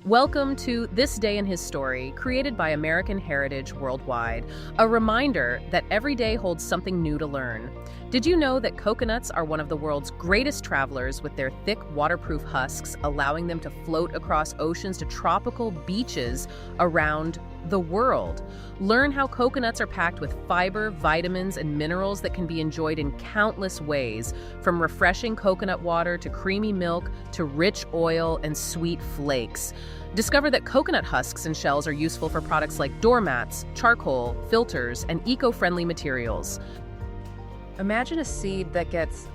Welcome to This Day in His Story, created by American Heritage Worldwide, a reminder that every day holds something new to learn. Did you know that coconuts are one of the world's greatest travelers with their thick, waterproof husks, allowing them to float across oceans to tropical beaches around the world? Learn how coconuts are packed with fiber, vitamins, and minerals that can be enjoyed in countless ways, from refreshing coconut water to creamy milk to rich oil and sweet flakes. Discover that coconut husks and shells are useful for products like doormats, charcoal, filters, and eco-friendly materials. Imagine a seed that gets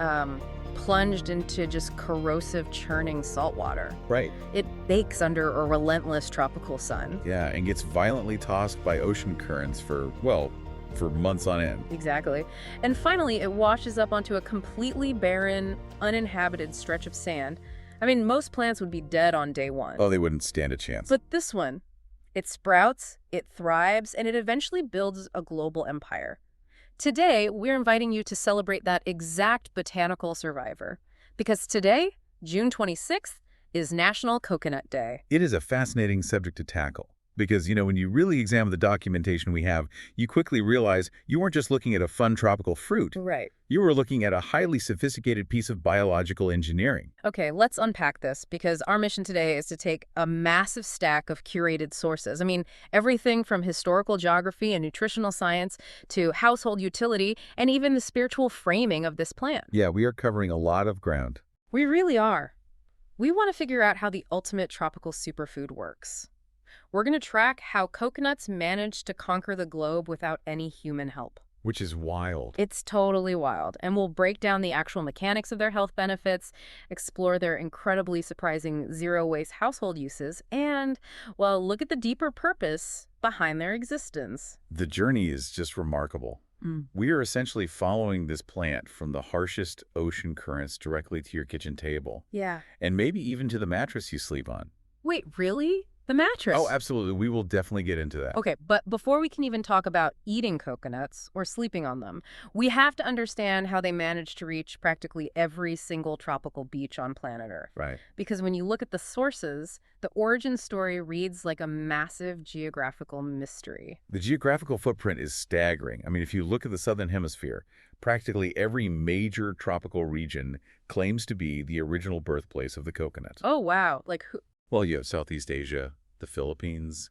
plunged into just corrosive, churning salt water. Right. It bakes under a relentless tropical sun. Yeah, and gets violently tossed by ocean currents for months on end. Exactly. And finally, it washes up onto a completely barren, uninhabited stretch of sand. I mean, most plants would be dead on day one. Oh, they wouldn't stand a chance. But this one, it sprouts, it thrives, and it eventually builds a global empire. Today, we're inviting you to celebrate that exact botanical survivor. Because today, June 26th, is National Coconut Day. It is a fascinating subject to tackle. Because, when you really examine the documentation we have, you quickly realize you weren't just looking at a fun tropical fruit. Right. You were looking at a highly sophisticated piece of biological engineering. Okay, let's unpack this, because our mission today is to take a massive stack of curated sources. I mean, everything from historical geography and nutritional science to household utility and even the spiritual framing of this plant. Yeah, we are covering a lot of ground. We really are. We want to figure out how the ultimate tropical superfood works. We're going to track how coconuts managed to conquer the globe without any human help. Which is wild. It's totally wild. And we'll break down the actual mechanics of their health benefits, explore their incredibly surprising zero-waste household uses, and, well, look at the deeper purpose behind their existence. The journey is just remarkable. We are essentially following this plant from the harshest ocean currents directly to your kitchen table. Yeah. And maybe even to the mattress you sleep on. Wait, really? The mattress? Oh, absolutely. We will definitely get into that. Okay, but before we can even talk about eating coconuts or sleeping on them, we have to understand how they managed to reach practically every single tropical beach on planet Earth. Right. Because when you look at the sources, the origin story reads like a massive geographical mystery. The geographical footprint is staggering. I mean, if you look at the southern hemisphere, practically every major tropical region claims to be the original birthplace of the coconut. Oh, wow. Like who? Well, you have Southeast Asia, the Philippines,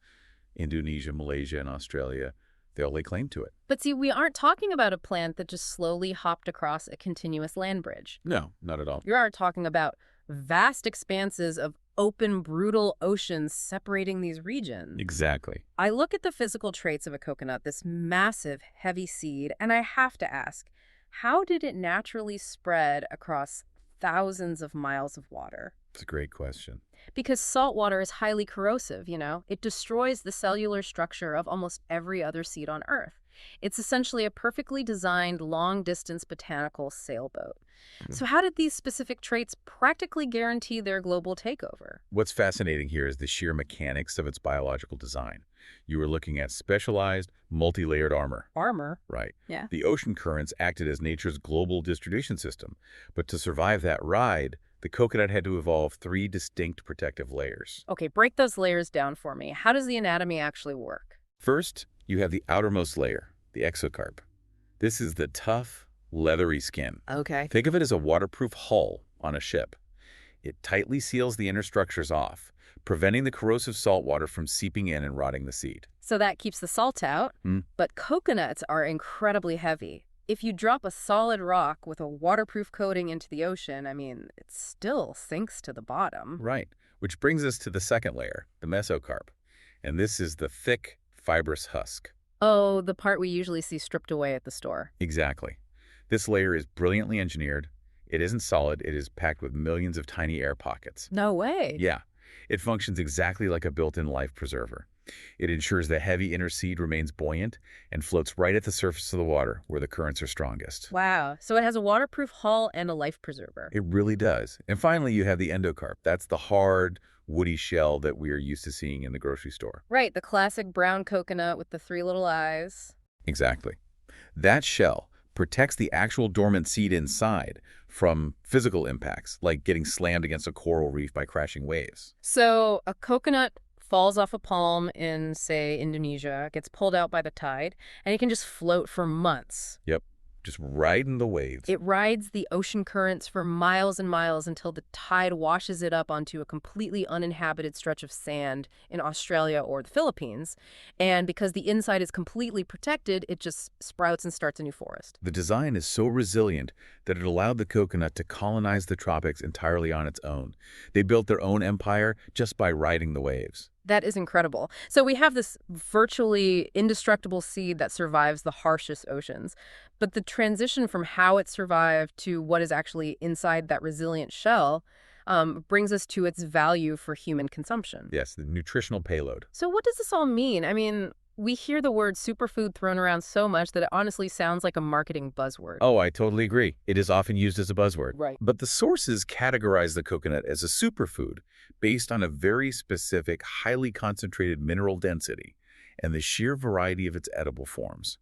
Indonesia, Malaysia, and Australia. They all lay claim to it. But see, we aren't talking about a plant that just slowly hopped across a continuous land bridge. No, not at all. You are talking about vast expanses of open, brutal oceans separating these regions. Exactly. I look at the physical traits of a coconut, this massive, heavy seed, and I have to ask, how did it naturally spread across thousands of miles of water? It's a great question. Because salt water is highly corrosive, It destroys the cellular structure of almost every other seed on Earth. It's essentially a perfectly designed long-distance botanical sailboat. So how did these specific traits practically guarantee their global takeover? What's fascinating here is the sheer mechanics of its biological design. You were looking at specialized, multi-layered armor. Armor? Right. Yeah. The ocean currents acted as nature's global distribution system. But to survive that ride, the coconut had to evolve 3 distinct protective layers. Okay, break those layers down for me. How does the anatomy actually work? First, you have the outermost layer, the exocarp. This is the tough, leathery skin. Okay. Think of it as a waterproof hull on a ship. It tightly seals the inner structures off, preventing the corrosive salt water from seeping in and rotting the seed. So that keeps the salt out, but coconuts are incredibly heavy. If you drop a solid rock with a waterproof coating into the ocean, it still sinks to the bottom. Right, which brings us to the second layer, the mesocarp. And this is the thick, fibrous husk. Oh, the part we usually see stripped away at the store. Exactly. This layer is brilliantly engineered. It isn't solid. It is packed with millions of tiny air pockets. No way. Yeah. It functions exactly like a built-in life preserver. It ensures the heavy inner seed remains buoyant and floats right at the surface of the water where the currents are strongest. Wow. So it has a waterproof hull and a life preserver. It really does. And finally, you have the endocarp. That's the hard, woody shell that we are used to seeing in the grocery store. Right, the classic brown coconut with the 3 little eyes. Exactly. That shell protects the actual dormant seed inside from physical impacts, like getting slammed against a coral reef by crashing waves. So a coconut falls off a palm in, say, Indonesia, gets pulled out by the tide, and it can just float for months. Yep, just riding the waves. It rides the ocean currents for miles and miles until the tide washes it up onto a completely uninhabited stretch of sand in Australia or the Philippines. And because the inside is completely protected, it just sprouts and starts a new forest. The design is so resilient that it allowed the coconut to colonize the tropics entirely on its own. They built their own empire just by riding the waves. That is incredible. So we have this virtually indestructible seed that survives the harshest oceans. But the transition from how it survived to what is actually inside that resilient shell brings us to its value for human consumption. Yes, the nutritional payload. So what does this all mean? I mean, we hear the word superfood thrown around so much that it honestly sounds like a marketing buzzword. Oh, I totally agree. It is often used as a buzzword. Right. But the sources categorize the coconut as a superfood based on a very specific, highly concentrated mineral density and the sheer variety of its edible forms.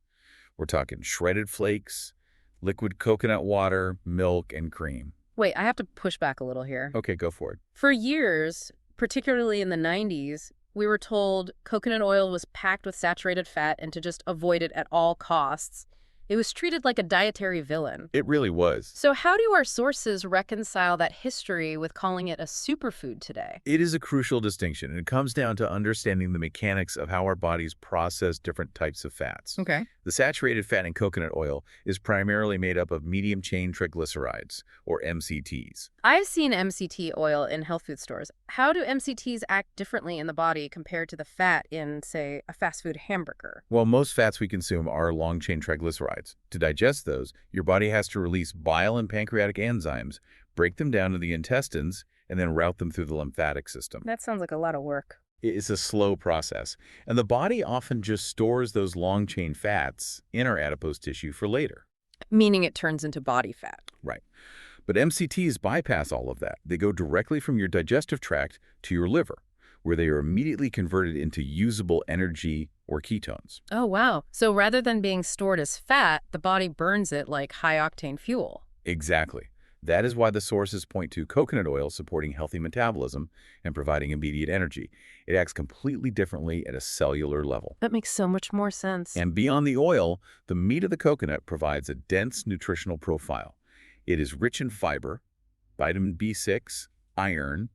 We're talking shredded flakes, liquid coconut water, milk, and cream. Wait, I have to push back a little here. Okay, go for it. For years, particularly in the 90s, we were told coconut oil was packed with saturated fat and to just avoid it at all costs. It was treated like a dietary villain. It really was. So how do our sources reconcile that history with calling it a superfood today? It is a crucial distinction, and it comes down to understanding the mechanics of how our bodies process different types of fats. Okay. The saturated fat in coconut oil is primarily made up of medium-chain triglycerides, or MCTs. I've seen MCT oil in health food stores. How do MCTs act differently in the body compared to the fat in, say, a fast food hamburger? Well, most fats we consume are long-chain triglycerides. To digest those, your body has to release bile and pancreatic enzymes, break them down to the intestines, and then route them through the lymphatic system. That sounds like a lot of work. It's a slow process, and the body often just stores those long-chain fats in our adipose tissue for later. Meaning it turns into body fat. Right. But MCTs bypass all of that. They go directly from your digestive tract to your liver, where they are immediately converted into usable energy or ketones. Oh, wow. So rather than being stored as fat, the body burns it like high-octane fuel. Exactly. That is why the sources point to coconut oil supporting healthy metabolism and providing immediate energy. It acts completely differently at a cellular level. That makes so much more sense. And beyond the oil, the meat of the coconut provides a dense nutritional profile. It is rich in fiber, vitamin B6, iron,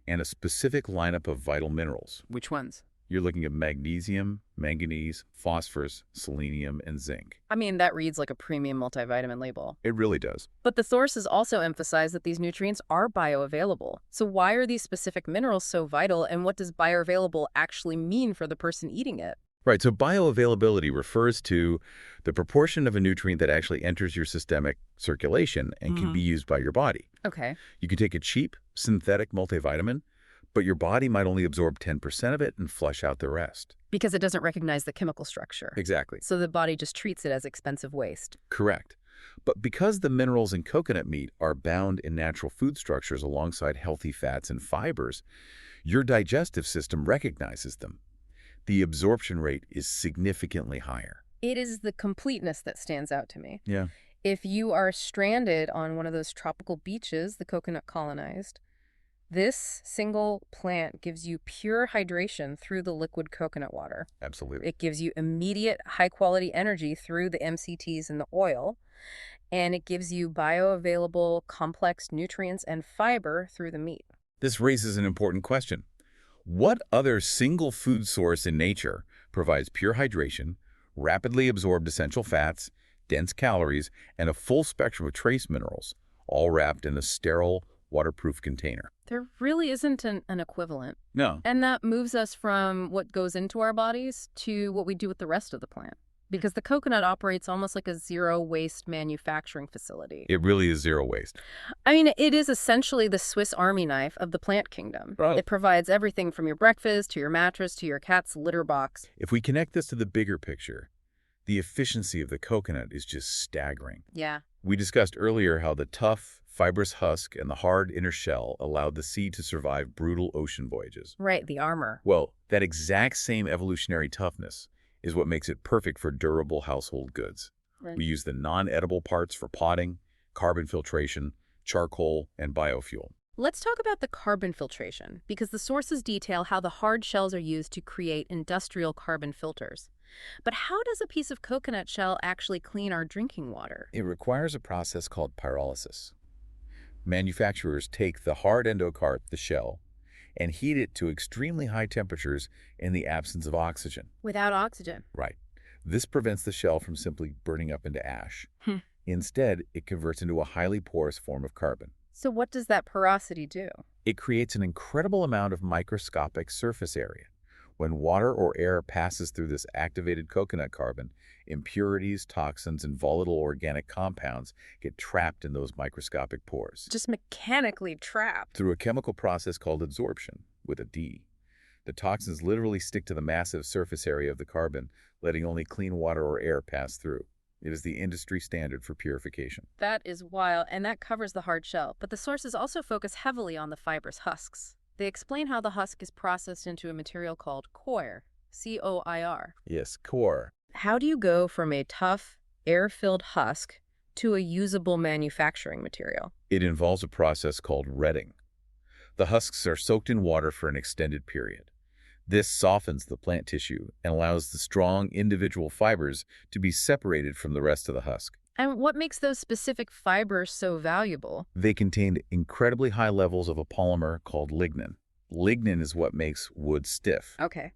and a specific lineup of vital minerals. Which ones? You're looking at magnesium, manganese, phosphorus, selenium, and zinc. I mean, that reads like a premium multivitamin label. It really does. But the sources also emphasize that these nutrients are bioavailable. So why are these specific minerals so vital, and what does bioavailable actually mean for the person eating it? Right, so bioavailability refers to the proportion of a nutrient that actually enters your systemic circulation and can be used by your body. Okay. You can take a cheap, synthetic multivitamin, but your body might only absorb 10% of it and flush out the rest. Because it doesn't recognize the chemical structure. Exactly. So the body just treats it as expensive waste. Correct. But because the minerals in coconut meat are bound in natural food structures alongside healthy fats and fibers, your digestive system recognizes them. The absorption rate is significantly higher. It is the completeness that stands out to me. Yeah. If you are stranded on one of those tropical beaches the coconut colonized, this single plant gives you pure hydration through the liquid coconut water. Absolutely. It gives you immediate high-quality energy through the MCTs in the oil, and it gives you bioavailable complex nutrients and fiber through the meat. This raises an important question. What other single food source in nature provides pure hydration, rapidly absorbed essential fats, dense calories, and a full spectrum of trace minerals, all wrapped in a sterile, waterproof container? There really isn't an equivalent. No. And that moves us from what goes into our bodies to what we do with the rest of the plant. Because the coconut operates almost like a zero-waste manufacturing facility. It really is zero waste. I mean, it is essentially the Swiss Army knife of the plant kingdom. Right. It provides everything from your breakfast to your mattress to your cat's litter box. If we connect this to the bigger picture, the efficiency of the coconut is just staggering. Yeah. We discussed earlier how the tough, fibrous husk and the hard inner shell allowed the seed to survive brutal ocean voyages. Right, the armor. Well, that exact same evolutionary toughness is what makes it perfect for durable household goods. Right. We use the non-edible parts for potting, carbon filtration, charcoal, and biofuel. Let's talk about the carbon filtration, because the sources detail how the hard shells are used to create industrial carbon filters. But how does a piece of coconut shell actually clean our drinking water? It requires a process called pyrolysis. Manufacturers take the hard endocarp, the shell, and heat it to extremely high temperatures in the absence of oxygen. Without oxygen. Right. This prevents the shell from simply burning up into ash. Hmm. Instead, it converts into a highly porous form of carbon. So what does that porosity do? It creates an incredible amount of microscopic surface area. When water or air passes through this activated coconut carbon, impurities, toxins, and volatile organic compounds get trapped in those microscopic pores. Just mechanically trapped. Through a chemical process called adsorption, with a D. The toxins literally stick to the massive surface area of the carbon, letting only clean water or air pass through. It is the industry standard for purification. That is wild, and that covers the hard shell. But the sources also focus heavily on the fibrous husks. They explain how the husk is processed into a material called coir, C-O-I-R. Yes, coir. How do you go from a tough, air-filled husk to a usable manufacturing material? It involves a process called retting. The husks are soaked in water for an extended period. This softens the plant tissue and allows the strong individual fibers to be separated from the rest of the husk. And what makes those specific fibers so valuable? They contained incredibly high levels of a polymer called lignin. Lignin is what makes wood stiff. Okay.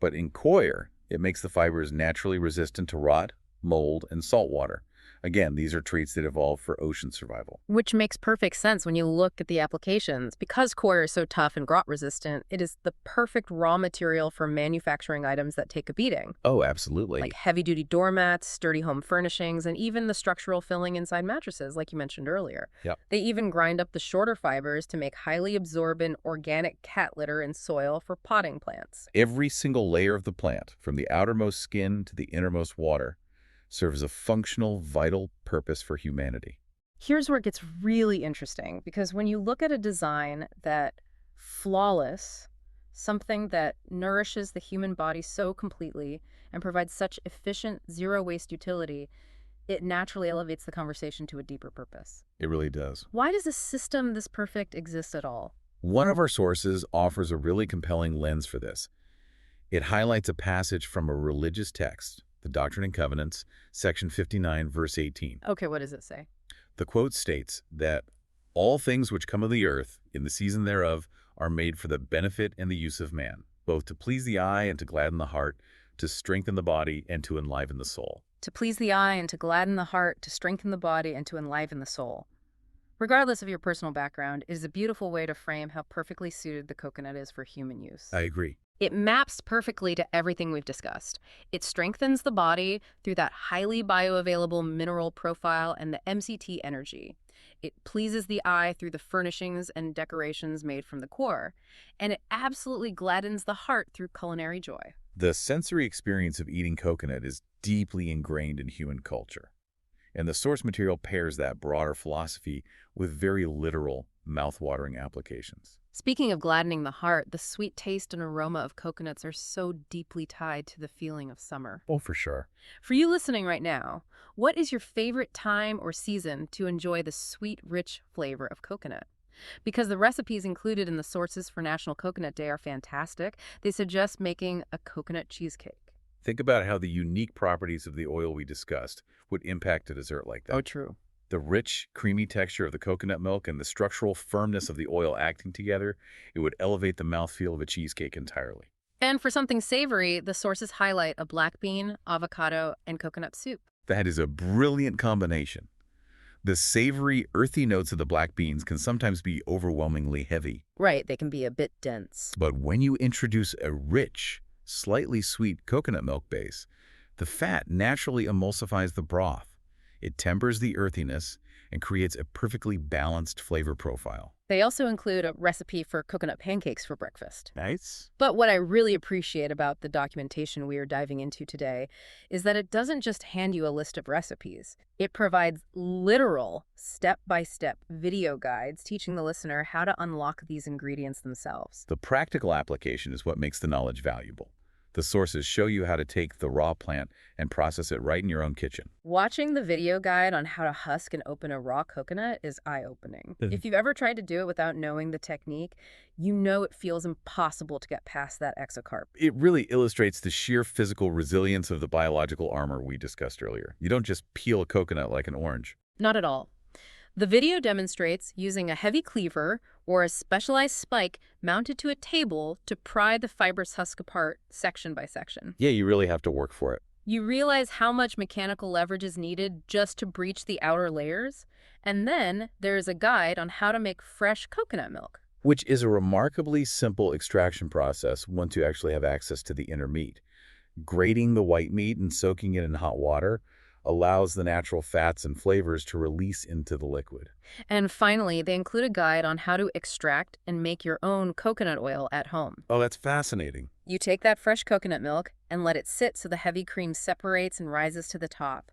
But in coir, it makes the fibers naturally resistant to rot, mold, and salt water. Again, these are traits that evolved for ocean survival. Which makes perfect sense when you look at the applications. Because coir is so tough and grot resistant, it is the perfect raw material for manufacturing items that take a beating. Oh, absolutely. Like heavy-duty doormats, sturdy home furnishings, and even the structural filling inside mattresses, like you mentioned earlier. Yep. They even grind up the shorter fibers to make highly absorbent organic cat litter in soil for potting plants. Every single layer of the plant, from the outermost skin to the innermost water, serves a functional, vital purpose for humanity. Here's where it gets really interesting, because when you look at a design that flawless, something that nourishes the human body so completely and provides such efficient, zero-waste utility, it naturally elevates the conversation to a deeper purpose. It really does. Why does a system this perfect exist at all? One of our sources offers a really compelling lens for this. It highlights a passage from a religious text, the Doctrine and Covenants, section 59, verse 18. Okay, what does it say? The quote states that all things which come of the earth in the season thereof are made for the benefit and the use of man, both to please the eye and to gladden the heart, to strengthen the body and to enliven the soul. To please the eye and to gladden the heart, to strengthen the body and to enliven the soul. Regardless of your personal background, it is a beautiful way to frame how perfectly suited the coconut is for human use. I agree. It maps perfectly to everything we've discussed. It strengthens the body through that highly bioavailable mineral profile and the MCT energy. It pleases the eye through the furnishings and decorations made from the coir. And it absolutely gladdens the heart through culinary joy. The sensory experience of eating coconut is deeply ingrained in human culture. And the source material pairs that broader philosophy with very literal, mouth-watering applications. Speaking of gladdening the heart, the sweet taste and aroma of coconuts are so deeply tied to the feeling of summer. Oh, for sure. For you listening right now, what is your favorite time or season to enjoy the sweet, rich flavor of coconut? Because the recipes included in the sources for National Coconut Day are fantastic, they suggest making a coconut cheesecake. Think about how the unique properties of the oil we discussed would impact a dessert like that. Oh, true. The rich, creamy texture of the coconut milk and the structural firmness of the oil acting together, it would elevate the mouthfeel of a cheesecake entirely. And for something savory, the sources highlight a black bean, avocado, and coconut soup. That is a brilliant combination. The savory, earthy notes of the black beans can sometimes be overwhelmingly heavy. Right, they can be a bit dense. But when you introduce a rich, slightly sweet coconut milk base, the fat naturally emulsifies the broth. It tempers the earthiness and creates a perfectly balanced flavor profile. They also include a recipe for coconut pancakes for breakfast. Nice. But what I really appreciate about the documentation we are diving into today is that it doesn't just hand you a list of recipes. It provides literal, step-by-step video guides teaching the listener how to unlock these ingredients themselves. The practical application is what makes the knowledge valuable. The sources show you how to take the raw plant and process it right in your own kitchen. Watching the video guide on how to husk and open a raw coconut is eye-opening. If you've ever tried to do it without knowing the technique, you know it feels impossible to get past that exocarp. It really illustrates the sheer physical resilience of the biological armor we discussed earlier. You don't just peel a coconut like an orange. Not at all. The video demonstrates using a heavy cleaver or a specialized spike mounted to a table to pry the fibrous husk apart section by section. Yeah, you really have to work for it. You realize how much mechanical leverage is needed just to breach the outer layers, and then there is a guide on how to make fresh coconut milk. Which is a remarkably simple extraction process once you actually have access to the inner meat. Grating the white meat and soaking it in hot water allows the natural fats and flavors to release into the liquid. And finally, they include a guide on how to extract and make your own coconut oil at home. Oh, that's fascinating. You take that fresh coconut milk and let it sit so the heavy cream separates and rises to the top.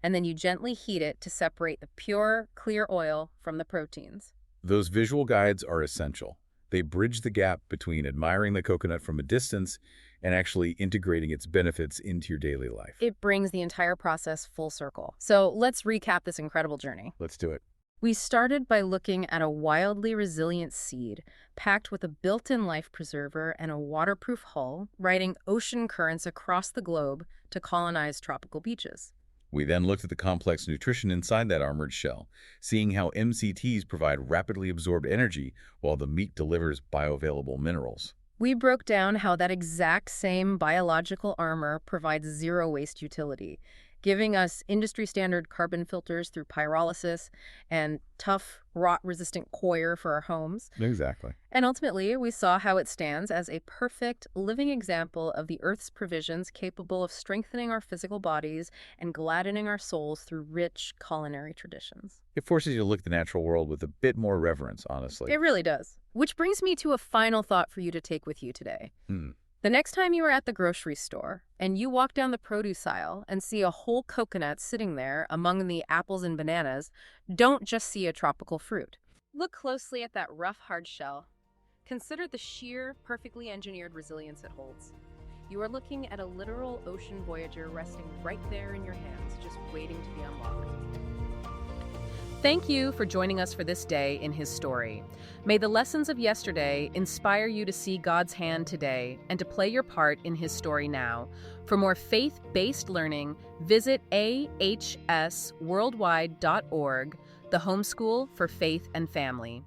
And then you gently heat it to separate the pure, clear oil from the proteins. Those visual guides are essential. They bridge the gap between admiring the coconut from a distance and actually integrating its benefits into your daily life. It brings the entire process full circle. So let's recap this incredible journey. Let's do it. We started by looking at a wildly resilient seed packed with a built-in life preserver and a waterproof hull, riding ocean currents across the globe to colonize tropical beaches. We then looked at the complex nutrition inside that armored shell, seeing how MCTs provide rapidly absorbed energy while the meat delivers bioavailable minerals. We broke down how that exact same biological armor provides zero-waste utility, giving us industry-standard carbon filters through pyrolysis and tough, rot-resistant coir for our homes. Exactly. And ultimately, we saw how it stands as a perfect living example of the Earth's provisions capable of strengthening our physical bodies and gladdening our souls through rich culinary traditions. It forces you to look at the natural world with a bit more reverence, honestly. It really does. Which brings me to a final thought for you to take with you today. The next time you are at the grocery store and you walk down the produce aisle and see a whole coconut sitting there among the apples and bananas, don't just see a tropical fruit. Look closely at that rough, hard shell. Consider the sheer, perfectly engineered resilience it holds. You are looking at a literal ocean voyager resting right there in your hands, just waiting to be unlocked. Thank you for joining us for this day in his story. May the lessons of yesterday inspire you to see God's hand today and to play your part in his story now. For more faith-based learning, visit ahsworldwide.org, the homeschool for faith and family.